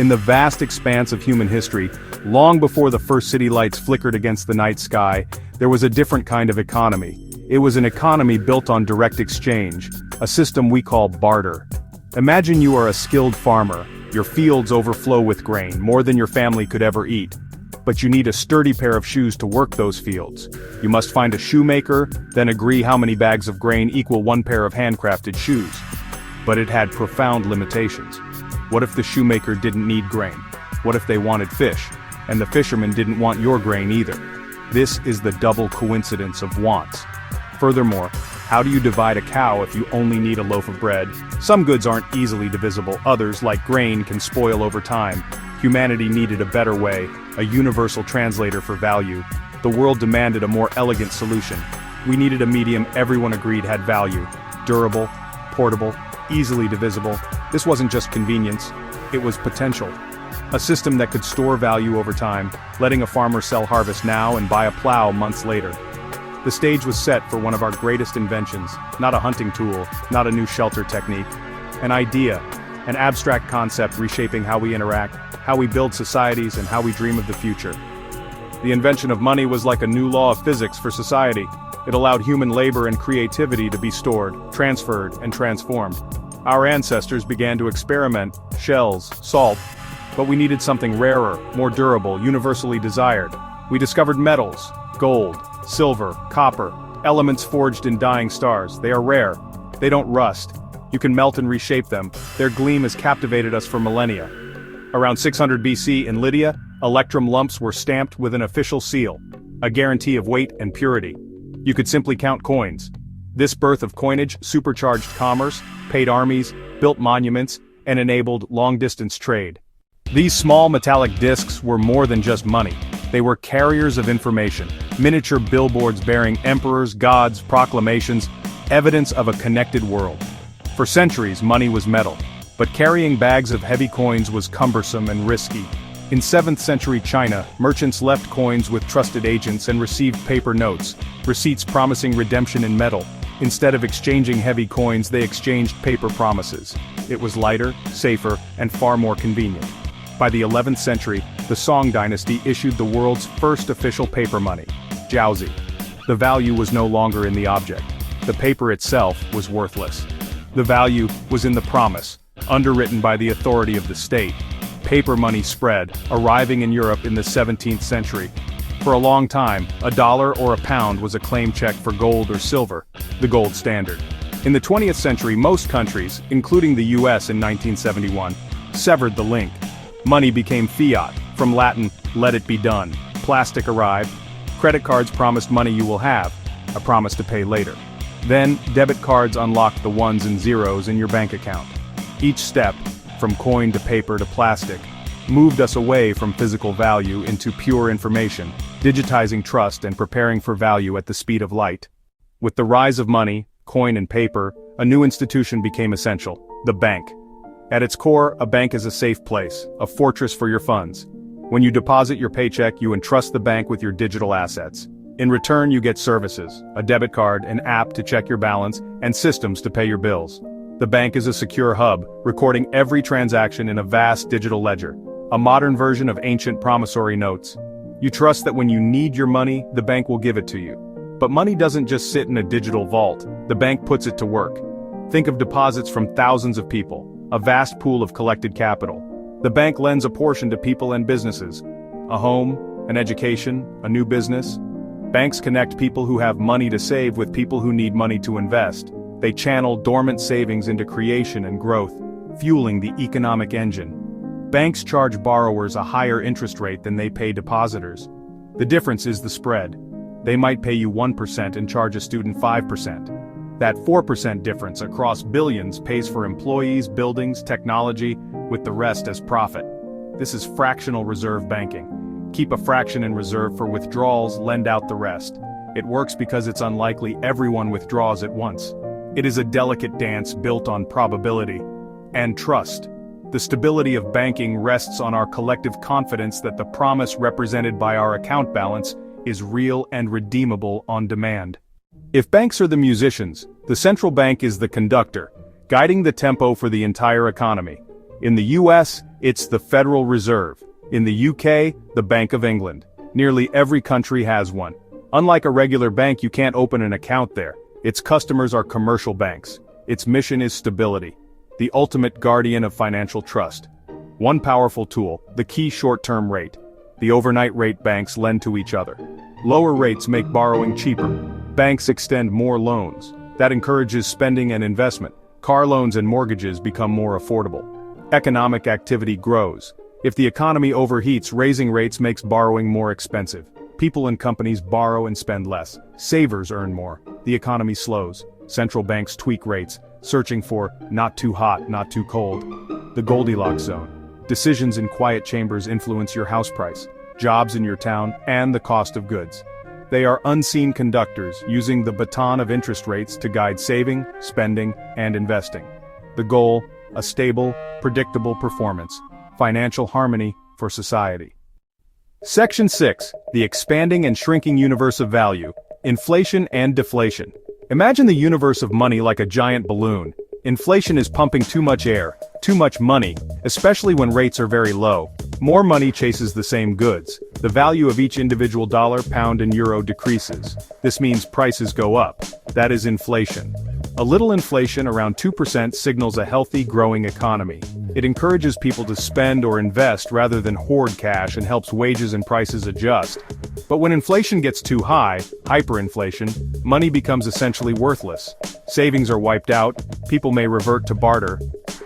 In the vast expanse of human history, long before the first city lights flickered against the night sky, there was a different kind of economy. It was an economy built on direct exchange, a system we call barter. Imagine you are a skilled farmer. Your fields overflow with grain, more than your family could ever eat. But you need a sturdy pair of shoes to work those fields. You must find a shoemaker, then agree how many bags of grain equal one pair of handcrafted shoes. But it had profound limitations. What if the shoemaker didn't need grain? What if they wanted fish? And the fisherman didn't want your grain either? This is the double coincidence of wants. Furthermore, how do you divide a cow if you only need a loaf of bread? Some goods aren't easily divisible, others, like grain, can spoil over time. Humanity needed a better way, a universal translator for value. The world demanded a more elegant solution. We needed a medium everyone agreed had value. Durable, portable, easily divisible. This wasn't just convenience, it was potential. A system that could store value over time, letting a farmer sell harvest now and buy a plow months later. The stage was set for one of our greatest inventions, not a hunting tool, not a new shelter technique. An idea, an abstract concept reshaping how we interact, how we build societies, and how we dream of the future. The invention of money was like a new law of physics for society. It allowed human labor and creativity to be stored, transferred, and transformed. Our ancestors began to experiment, shells, salt, but we needed something rarer, more durable, universally desired. We discovered metals, gold, silver, copper, elements forged in dying stars. They are rare. They don't rust. You can melt and reshape them. Their gleam has captivated us for millennia. Around 600 BC in Lydia, electrum lumps were stamped with an official seal, a guarantee of weight and purity. You could simply count coins. This birth of coinage supercharged commerce, paid armies, built monuments, and enabled long-distance trade. These small metallic discs were more than just money. They were carriers of information, miniature billboards bearing emperors, gods, proclamations, evidence of a connected world. For centuries, money was metal, but carrying bags of heavy coins was cumbersome and risky. In 7th century China, merchants left coins with trusted agents and received paper notes, receipts promising redemption in metal. Instead of exchanging heavy coins, they exchanged paper promises. It was lighter, safer, and far more convenient. By the 11th century, the Song dynasty issued the world's first official paper money, jiaozi. The value was no longer in the object. The paper itself was worthless. The value was in the promise, underwritten by the authority of the state. Paper money spread, arriving in Europe in the 17th century. For a long time, a dollar or a pound was a claim check for gold or silver, the gold standard. In the 20th century, most countries, including the US in 1971, severed the link. Money became fiat, from Latin, let it be done. Plastic arrived. Credit cards promised money you will have, a promise to pay later. Then, debit cards unlocked the ones and zeros in your bank account. Each step, from coin to paper to plastic, moved us away from physical value into pure information, digitizing trust and preparing for value at the speed of light. With the rise of money, coin and paper, a new institution became essential, the bank. At its core, a bank is a safe place, a fortress for your funds. When you deposit your paycheck, you entrust the bank with your digital assets. In return, you get services, a debit card, an app to check your balance, and systems to pay your bills. The bank is a secure hub, recording every transaction in a vast digital ledger, a modern version of ancient promissory notes. You trust that when you need your money, the bank will give it to you. But money doesn't just sit in a digital vault, the bank puts it to work. Think of deposits from thousands of people, a vast pool of collected capital. The bank lends a portion to people and businesses. A home, an education, a new business. Banks connect people who have money to save with people who need money to invest. They channel dormant savings into creation and growth, fueling the economic engine. Banks charge borrowers a higher interest rate than they pay depositors. The difference is the spread. They might pay you 1% and charge a student 5%. That 4% difference across billions pays for employees, buildings, technology, with the rest as profit. This is fractional reserve banking. Keep a fraction in reserve for withdrawals, lend out the rest. It works because it's unlikely everyone withdraws at once. It is a delicate dance built on probability and trust. The stability of banking rests on our collective confidence that the promise represented by our account balance is real and redeemable on demand. If banks are the musicians, the central bank is the conductor, guiding the tempo for the entire economy. In the US, it's the Federal Reserve. In the UK, the Bank of England. Nearly every country has one. Unlike a regular bank, you can't open an account there. Its customers are commercial banks. Its mission is stability, the ultimate guardian of financial trust. One powerful tool, the key short-term rate. The overnight rate banks lend to each other. Lower rates make borrowing cheaper. Banks extend more loans. That encourages spending and investment. Car loans and mortgages become more affordable. Economic activity grows. If the economy overheats, raising rates makes borrowing more expensive. People and companies borrow and spend less. Savers earn more. The economy slows. Central banks tweak rates, searching for not too hot, not too cold. The Goldilocks zone. Decisions in quiet chambers influence your house price, jobs in your town, and the cost of goods. They are unseen conductors, using the baton of interest rates to guide saving, spending, and investing. The goal, a stable, predictable performance. Financial harmony for society. Section 6. The expanding and shrinking universe of value. Inflation and deflation. Imagine the universe of money like a giant balloon. Inflation is pumping too much air, too much money, especially when rates are very low. More money chases the same goods. The value of each individual dollar, pound, and euro decreases. This means prices go up. That is inflation. A little inflation, around 2%, signals a healthy, growing economy. It encourages people to spend or invest rather than hoard cash and helps wages and prices adjust. But when inflation gets too high, hyperinflation, money becomes essentially worthless. Savings are wiped out, people may revert to barter.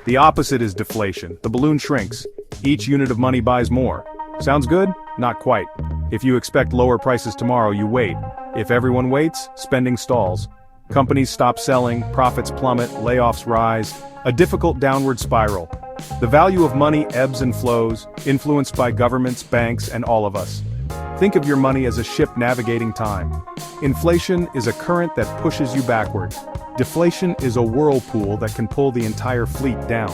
The opposite is deflation. The balloon shrinks. Each unit of money buys more. Sounds good? Not quite. If you expect lower prices tomorrow, you wait. If everyone waits, spending stalls. Companies stop selling, profits plummet, layoffs rise. A difficult downward spiral. The value of money ebbs and flows, influenced by governments, banks, and all of us. Think of your money as a ship navigating time. Inflation is a current that pushes you backward. Deflation is a whirlpool that can pull the entire fleet down.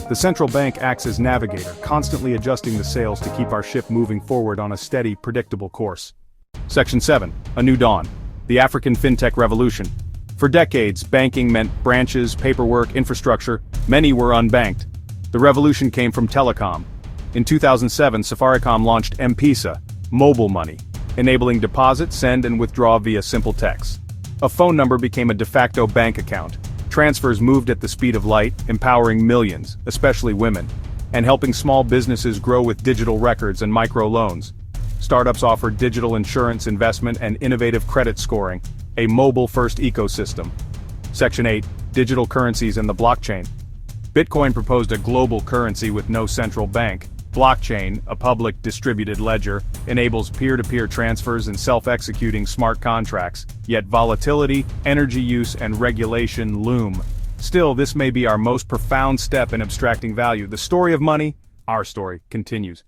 The central bank acts as navigator, constantly adjusting the sails to keep our ship moving forward on a steady, predictable course. Section 7. A New Dawn. The African FinTech Revolution. For decades, banking meant branches, paperwork, infrastructure. Many were unbanked. The revolution came from telecom. In 2007, Safaricom launched M-Pesa, mobile money, enabling deposit, send, and withdraw via simple text. A phone number became a de facto bank account. Transfers moved at the speed of light, empowering millions, especially women, and helping small businesses grow with digital records and microloans. Startups offered digital insurance, investment, and innovative credit scoring, a mobile-first ecosystem. Section 8. Digital currencies and the blockchain. Bitcoin proposed a global currency with no central bank. Blockchain, a public distributed ledger, enables peer-to-peer transfers and self-executing smart contracts, yet volatility, energy use, and regulation loom. Still, this may be our most profound step in abstracting value. The story of money, our story, continues.